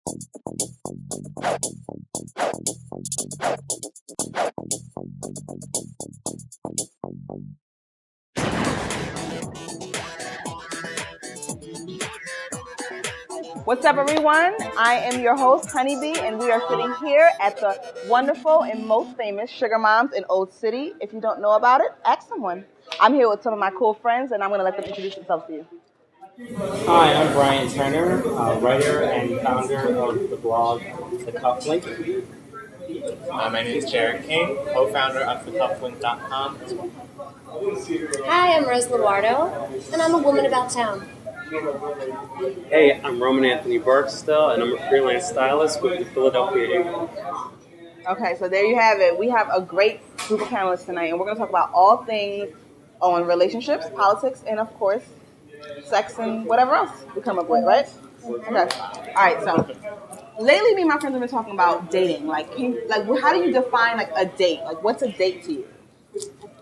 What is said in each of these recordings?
What's up, everyone? I am your host, Honeybee, and we are sitting here at the wonderful and most famous Sugar Moms in Old City. If you don't know about it, ask someone. I'm here with some of my cool friends, and I'm going to let them introduce themselves to you. Hi, I'm Brian Turner, writer and founder of the blog The Cufflink. My name is Jared King, co-founder of thecufflink.com. Hi, I'm Rose Lombardo, and I'm a woman about town. Hey, I'm Roman Anthony Barksdale, and I'm a freelance stylist with the Philadelphia Eagle. Okay, so there you have it. We have a great group of panelists tonight, and we're going to talk about all things on relationships, politics, and of course, sex and whatever else we come up with, right? Okay. All right, so lately me and my friends have been talking about dating. Like, how do you define, like, a date? Like, what's a date to you?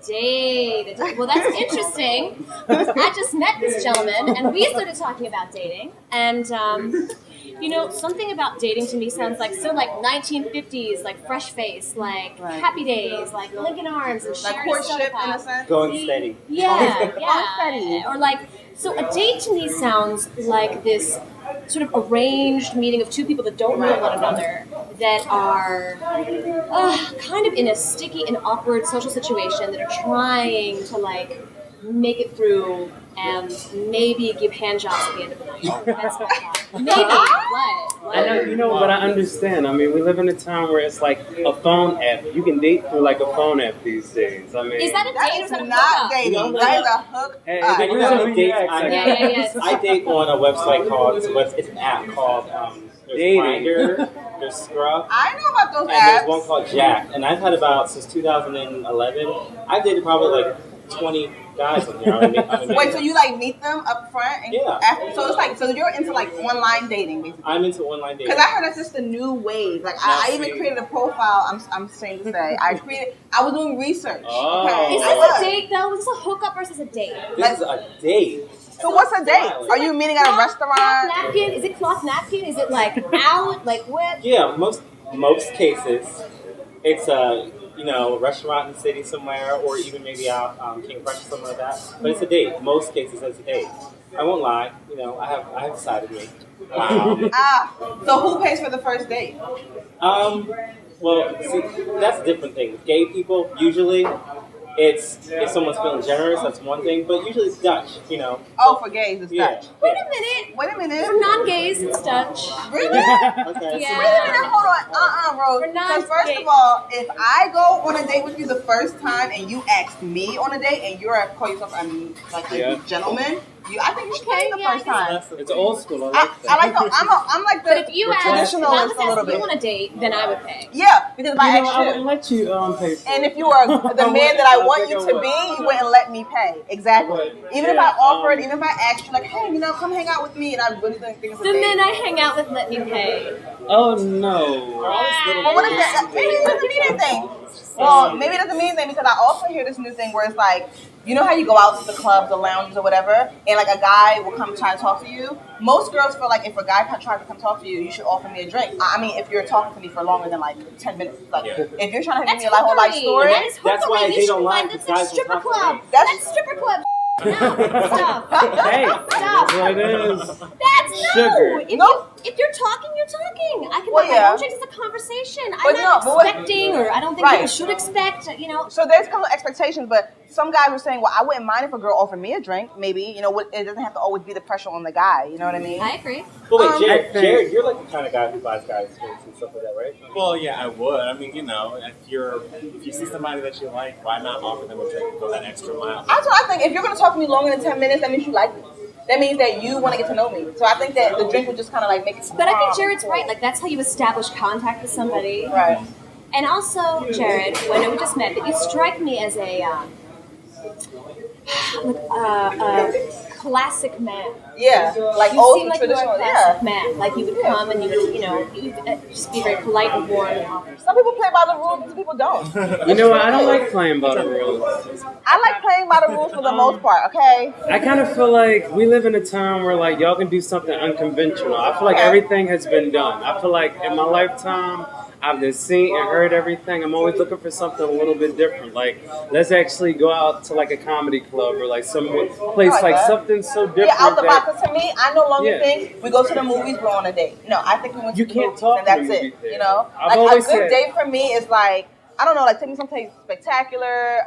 Date. Well, that's interesting. I just met this gentleman, and we started talking about dating. And, something about dating to me sounds like 1950s, like fresh face, like happy days, like linking arms and like courtship in a sense. Going steady. Yeah, Going steady. Or so a date to me sounds like this sort of arranged meeting of two people that don't know one another, that are kind of in a sticky and awkward social situation, that are trying to make it through and maybe give hand jobs at the end of the night. That's my thought. Maybe. What? I know, but I understand. I mean, we live in a town where it's like a phone app. You can date through like a phone app these days. I mean, is that a date or is that a not hookup? dating? That is a hook. Hey, I date on a website called, it's an app called there's Grindr, there's Scruff. I know about those and apps. there's one called Jack. And I've had about, since 2011, I've dated probably like 20 guys on here. Wait, so you meet them up front? And after, so you're into online dating, basically. I'm into online dating. Because I heard that's just the new wave. I even created a profile. I'm ashamed to say I was doing research. Oh. Okay. Is this a date though? Is this a hookup or is this a date? This is a date. So what's a date? Are you meeting at a restaurant? Cloth napkin? Is it cloth napkin? Is it out? What? Yeah, most cases, it's a restaurant in the city somewhere, or even maybe out King Fresh or something like that. But it's a date. Most cases, it's a date. I won't lie. I have a side of me. So who pays for the first date? Well, see, that's a different thing. With gay people, usually, it's if someone's feeling generous, that's one thing. But usually it's Dutch, Oh, for gays, it's Dutch. Wait a minute. For non-gays, it's Dutch. Really? Okay. Yeah. Wait a minute, hold on. Rose. Because first of all, if I go on a date with you the first time and you ask me on a date and call yourself a gentleman, I think you should pay the first time. it's old school. I like that. I'm like the But if you ask, if I was traditionalist a little asking you bit. on a date, then I would pay. Yeah, because if I I asked wouldn't you. let you pay for And if you are the man that I want you to be, you wouldn't let me pay. Exactly. Even if I offered, even if I asked you, hey, come hang out with me, and I really didn't think it's a The date. men I hang out with let me pay. Oh, no. Well, what is that? Maybe it doesn't mean anything. Well, maybe it doesn't mean anything because I also hear this new thing where it's how you go out to the clubs, the lounges, or whatever, and a guy will come try to talk to you. Most girls feel like if a guy tries to come talk to you, you should offer me a drink. I mean, if you're talking to me for longer than 10 minutes, if you're trying to give me a whole life story, That's why they don't like That's guys a stripper who talk club. to That's stripper club. No, stop. Hey, Stop. that's what it is. That's Sugar. If you're talking, you're talking. I can Well, don't change it to conversation. But I'm not no, but expecting, or I don't think people should expect. So there's kind of expectations, but some guys were saying, well, I wouldn't mind if a girl offered me a drink. Maybe, it doesn't have to always be the pressure on the guy. You know what I mean? I agree. But wait, Jared, you're like the kind of guy who buys guys drinks and stuff like that, right? Well, yeah, I would. I mean, if you see somebody that you like, why not offer them a drink and go that extra mile? That's what I think. If you're going to talk to me longer than 10 minutes, that means you like me. That means that you want to get to know me. So I think that the drink would just kind of make it. But I think Jared's right. That's how you establish contact with somebody. Right. And also, Jared, when we just met, that you strike me as a classic man. Yeah, like You old seem like you are a traditional. classic Yeah. man. Like you would come and you would just be very polite and warm and offer. Some people play by the rules, and some people don't. You know what? I don't like playing by the rules. I like playing by the rules for the most part. Okay. I kind of feel like we live in a time where like y'all can do something unconventional. I feel like everything has been done. I feel like in my lifetime, I've just seen and heard everything. I'm always looking for something a little bit different. Like, let's actually go out to like a comedy club or like some place like something so different. Yeah, out the that, box. To me, I no longer Yeah. think we go to the movies, we're on a date. No, I think we went to You the can't movies, talk and that's to the it. movie theater. You know, I've like a always good said- date for me is like, I don't know, like take me someplace spectacular,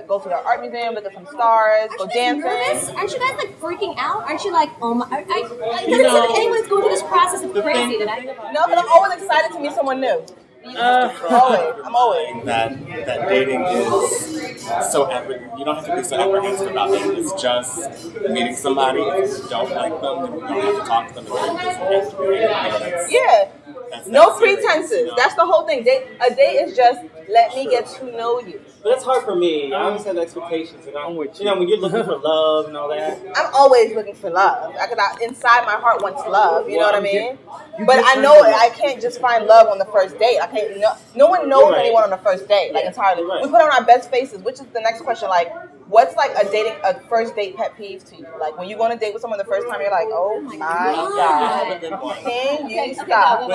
go to the art museum, look at some stars, go Aren't you guys nervous? dancing. Aren't you guys like freaking out? Aren't you like, oh my? It doesn't seem like anyone's going through this process of crazy that I. No, but I'm always excited to meet someone new. I'm always. That dating is so you don't have to be so apprehensive about dating. It's just meeting somebody. If you don't like them, then you don't have to talk to them. It doesn't have to be anything. Yeah. That's No serious, pretenses. you know? That's the whole thing. A date is just let me get to know you. But that's hard for me. I always have expectations, and I'm with you know, when you're looking for love and all that. I'm always looking for love. Inside my heart wants love. You know what I mean? you But get I know friends with I can't just find love on the first date. I can't. No one knows Right. anyone on the first date. Like Yeah, entirely. right. We put on our best faces, which is the next question. Like, what's like a first date pet peeve to you? Like when you go on a date with someone the first time, you're like, oh my god, can you stop?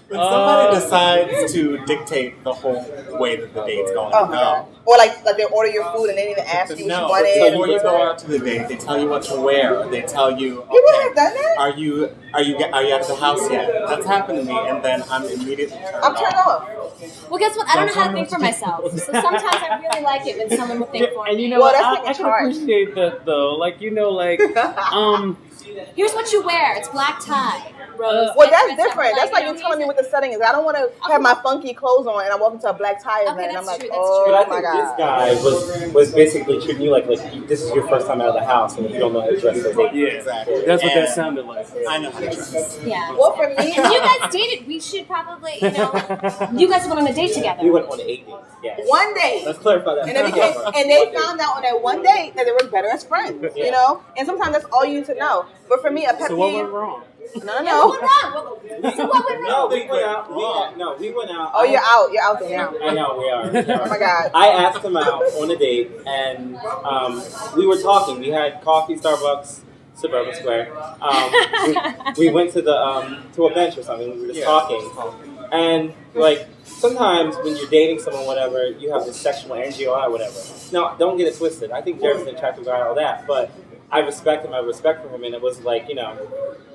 When somebody decides to dictate the whole way that the date's going Oh to my go. god. Or like they order your food and they didn't even ask you what No, you wanted. before you go out to the date, they tell you what to wear. They tell you, People have done that? are you out of the house yet? That's happened to me, and then I'm immediately turned I'm turned off. off. Well, guess what? I don't know how to think for myself. So sometimes I really like it when someone will think for And me. you know, Well, that's I taking can charge. appreciate that though. Like you know, like Here's what you wear. It's black tie. Rose. Well, that's Red, red, different. That's like you telling me what the setting is. I don't want to have my funky clothes on and I walk into a black tie event and I'm that's like, true, that's oh But I my think this god. guy was basically treating you like this is your first time out of the house, and if you don't know how to dress for the date. yeah, Exactly. that's what that And sounded like. I know how to dress. Yeah. Well, for me, If you guys dated, we should probably, you guys went on a date together. We went on 8 dates. Yes. one day. Let's clarify that. And they found out on that one date that they were better as friends, you know? And sometimes that's all you need to know. But for me, a pet So what peeve. went wrong? No. Yeah, what went wrong? So what went No, wrong? we went out. We went out. Oh, you're out. You're out there now. I know we are. Oh my god. I asked him out on a date, and we were talking. We had coffee, Starbucks, Suburban Square. We went to to a bench or something. We were just talking, and like sometimes when you're dating someone, whatever, you have this sexual energy or whatever. Now, don't get it twisted. I think Jared's an attractive guy, all that, but I respect him. I have respect for him, and it was like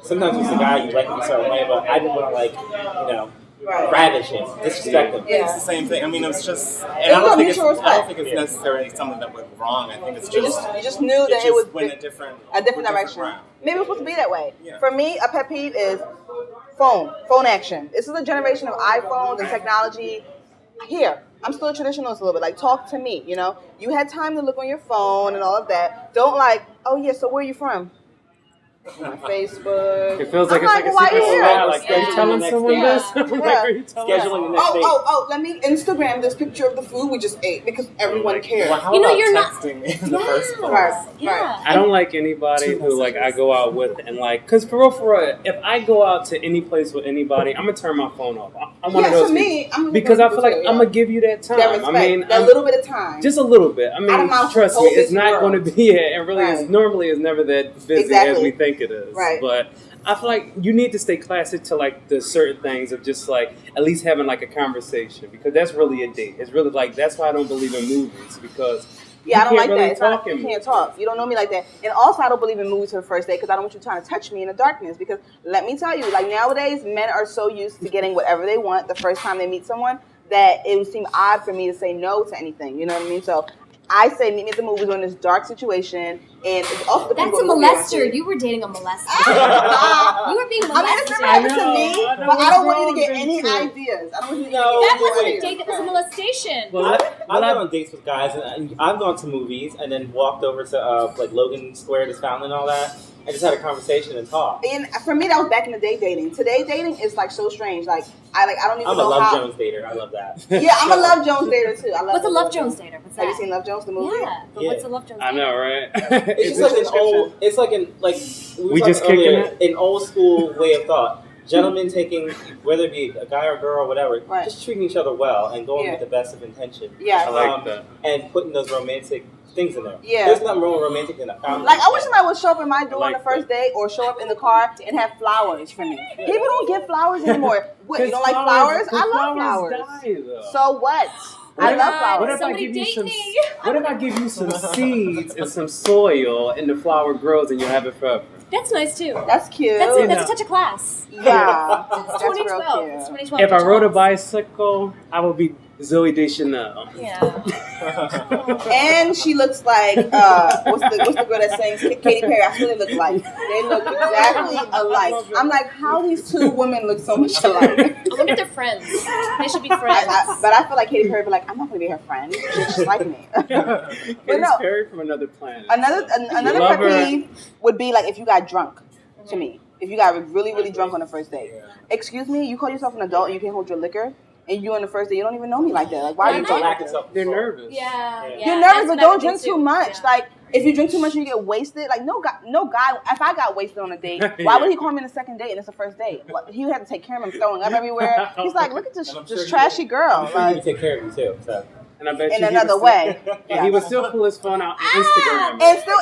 sometimes he's a guy you like him a certain way, but I didn't want to ravish him, disrespect him. It's the same thing. I mean, it's just, and It's I don't think mutual I don't think it's necessarily something that went wrong. I think it's You just just knew that it was went a different direction. route. Maybe it was supposed to be that way. Yeah. For me, a pet peeve is phone action. This is a generation of iPhones and technology. Here, I'm still a traditionalist a little bit. Like, talk to me, You had time to look on your phone and all of that. Don't oh yeah, so where are you from? On Facebook. It feels like I'm it's like a why secret you here? spy. Like, are you Yeah. telling someone Yeah. this? Like, are you telling Scheduling the next date. Oh, let me Instagram this picture of the food we just ate because everyone cares. Well, how You know, about you're not- texting in the first place? Right. Yeah. I don't like anybody who like I go out with and like, cause for real, if I go out to any place with anybody, I'm gonna turn my phone off. I'm one of Yeah, those for me, people. I'm Because I feel like too, I'm gonna give you that time. that respect, I mean, that little bit of time. just a little bit. I Out of mean, my trust me, whole it's not world. going to be and really, Right. normally it's never that busy as Exactly. we think it is. Right. But I feel like you need to stay classic to like the certain things of just like at least having like a conversation because that's really a date. It's really like that's why I don't believe in movies because Yeah, I don't you like can't really that. It's not, talk in you can't movies. talk. You don't know me like that. And also, I don't believe in movies for the first date because I don't want you trying to touch me in the darkness. Because let me tell you, like nowadays, men are so used to getting whatever they want the first time they meet someone that it would seem odd for me to say no to anything. You know what I mean? So I say meet me at the movies in this dark situation, and it's also That's a what movie I molester. see. You were dating a molester. Ah! You were being I mean, it's molested. never happened to I me, know but I don't want you to what's get wrong, any Bintu. ideas. I don't want you to No, get That any wasn't a ideas. date. That was a molestation. Well, I've gone on dates with guys, and I've gone to movies, and then walked over to like Logan Square, this fountain, and all that, and just had a conversation and talk. And for me, that was back in the day dating. Today dating is like so strange. Like I don't even I'm a know Love how. Jones dater. I love that. Yeah, I'm a Love Jones dater too. I love What's a Love Jones dater? What's that? Have you seen Love Jones the movie? Yeah, but Yeah. what's a Love Jones I dater? know, right? It's just like an old. It's like we just talking kicking earlier, an old school way of thought. Gentlemen taking, whether it be a guy or girl or whatever, Right. just treating each other well and going with the best of intention. Yeah. I like that. And putting those romantic things in there. Yeah. There's nothing wrong with romantic in a family. Like, I wish somebody would show up in my door like on the first date or show up in the car and have flowers for me. People don't get flowers anymore. What, you don't like flowers? I love flowers. Die, though. So what? I love flowers. What if I Somebody give you date some? me. What if I give you some seeds and some soil, and the flower grows, and you have it forever? That's nice too. That's cute. That's Yeah. That's a touch of class. Yeah. It's That's real 2012. cute. It's 2012. If I rode a bicycle, I would be Zoe Deschanel. Yeah. And she looks like what's the girl that sings Katy Perry? That's what they look like. They look exactly alike. I'm like, how these two women look so much alike? I wonder if they're friends. They should be friends. But I feel like Katy Perry would be like, I'm not gonna be her friend. She's just like me. Katy no. Perry from another planet. Another Love pet her. peeve would be like if you got drunk. To me, if you got really really drunk on the first date, excuse me, you call yourself an adult and you can't hold your liquor, and you on the first date, you don't even know me like that. Like, why are you It's a lack talking? of self-control. They're nervous. Yeah. You're nervous, that's but what I don't would drink do, too much. Yeah. Like, if you drink too much and you get wasted, like no guy. If I got wasted on a date, why would he call me on the second date and it's the first date? What, he would have to take care of him, throwing up everywhere. He's like, look at this And I'm sure this he trashy would- girl. I'm sure Like, you take care of you too. So. And I bet in you another he would way. Still, and he would still pull his phone out on Instagram. And still,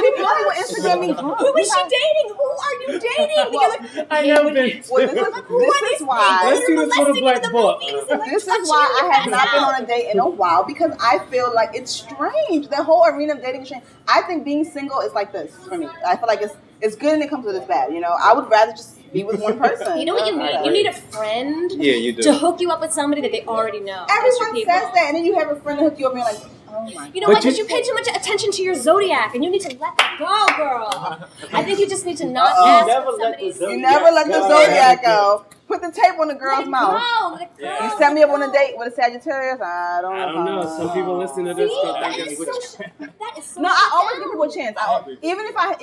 people know what Instagram means. Who is she dating? Who are you dating? Well, I know, Bintu. Well, this is why. Let's see this little black book. This is why I have not been on a date in a while, because I feel like it's strange. The whole arena of dating is strange. I think being single is like this for me. I feel like it's good and it comes with its bad. You know, I would rather just be with one person. You know what you need? You need a friend Yeah, you do. to hook you up with somebody that they already know. Those are Everyone people. says that, and then you have a friend to hook you up, and you're like, oh my. You know But what? Because you pay too much attention to your zodiac, and you need to let that go, girl. I think you just need to not ask never what let the somebody's. zodiac You never let the go. zodiac go. Put the tape on the girl's Let it mouth. go, let it go, You set me up on a date with a Sagittarius. I don't I don't know. Some people listen to this. See, Go, that "I is got so. That is so. No, I shut always down. give people a chance.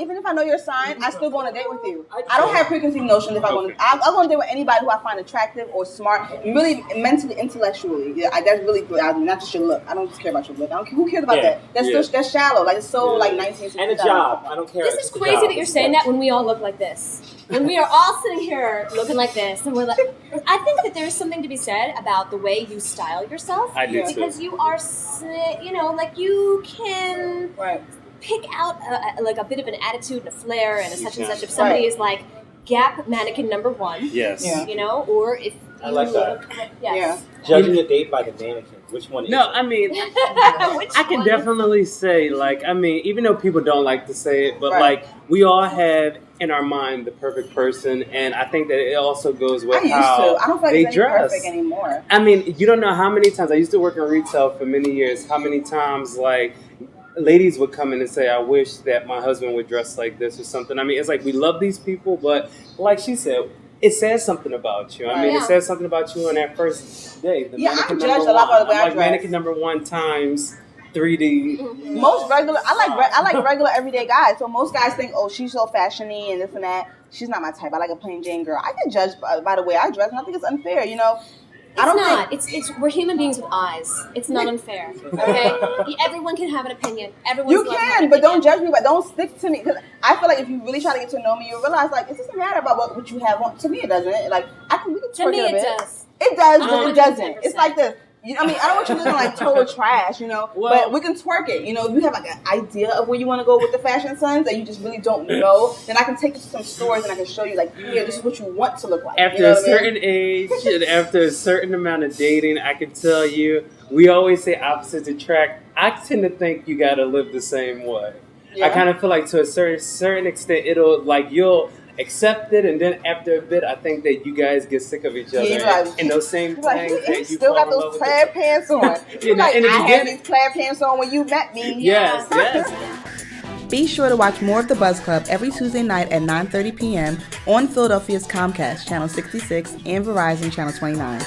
Even if I know your sign, I still go on a date with you. I don't have preconceived notions if I want to. I'll go on a date with anybody who I find attractive or smart, really mentally, intellectually. Yeah, that's really good. Not just your look. I don't just care about your look. I don't. Who cares about that? That's Yeah. that's shallow. Like it's so like 1960s. And a job. I don't care. This It's is a crazy job. that you're saying that when we all look like this. When we are all sitting here looking like this, and we're like, I think that there is something to be said about the way you style yourself. I do too. Because you are, like you can Right. pick out like a bit of an attitude and a flair and a such and can. such. If somebody Right. is like Gap mannequin number one, Yes. Yeah. you know, or if I you like that. look, yes. Judging a date by the mannequin. Which one is No, it? I mean, Which I can one? definitely say, like, I mean, even though people don't like to say it, but Right. like, we all have in our mind the perfect person, and I think that it also goes with I used how to. I don't feel like they it's any dress. perfect anymore. I mean, you don't know how many times I used to work in retail for many years. How many times like ladies would come in and say, "I wish that my husband would dress like this" or something. I mean, it's like we love these people, but like she said, it says something about you. I mean, Yeah. it says something about you on that first day. The Yeah, I'm mannequin judged number a lot by the one. way I'm I like dress. mannequin number one times 3D. Most regular, I like regular everyday guys. So most guys think, oh, she's so fashiony and this and that. She's not my type. I like a plain Jane girl. I get judged by the way I dress, and I think it's unfair. You know, I don't not. think. It's we're human beings with eyes. It's not unfair. Okay, everyone can have an opinion. Everyone's You allowed to have can, an but don't opinion. judge me. But don't stick to me, because I feel like if you really try to get to know me, you realize like it doesn't matter about what you have on. To me, it doesn't. Like we can To twerk me, a it bit. does. It does, but it 110%. doesn't. It's like this. You know, I mean, I don't want you looking like total trash, you know. Well- but we can twerk it. You know, if you have like an idea of where you want to go with the fashion sons that you just really don't know, then I can take you to some stores and I can show you like, here, this is what you want to look like. After you know a what I mean? certain age and after a certain amount of dating, I can tell you, we always say opposites attract. I tend to think you gotta live the same way. Yeah. I kind of feel like to a certain extent, it'll like you'll accept it, and then after a bit, I think that you guys get sick of each other Yeah, right. and those same You're like, things you that you still got fall in love those with. plaid pants on. You You're know, like, in the I had beginning- these plaid pants on when you met me. Yes, yes. Be sure to watch more of The Buzz Club every Tuesday night at 9:30 p.m. on Philadelphia's Comcast, Channel 66, and Verizon, Channel 29.